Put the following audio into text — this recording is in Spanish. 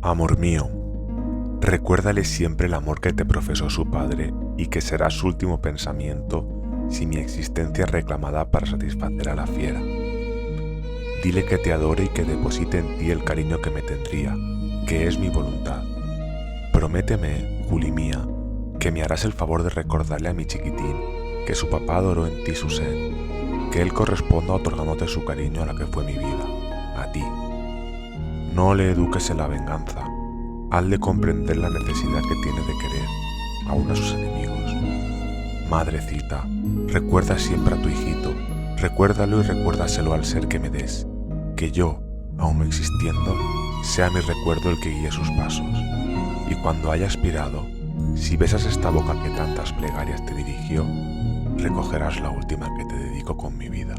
Amor mío, recuérdale siempre el amor que te profesó su padre y que será su último pensamiento si mi existencia es reclamada para satisfacer a la fiera. Dile que te adore y que deposite en ti el cariño que me tendría, que es mi voluntad. Prométeme, Juli mía, que me harás el favor de recordarle a mi chiquitín que su papá adoró en ti su sed, que él corresponda otorgándote su cariño a la que fue mi vida, a ti. No le eduques en la venganza, hazle comprender la necesidad que tiene de querer, aun a sus enemigos. Madrecita, recuerda siempre a tu hijito, recuérdalo y recuérdaselo al ser que me des, que yo, aun no existiendo, sea mi recuerdo el que guíe sus pasos. Y cuando haya expirado, si besas esta boca que tantas plegarias te dirigió, recogerás la última que te dedico con mi vida.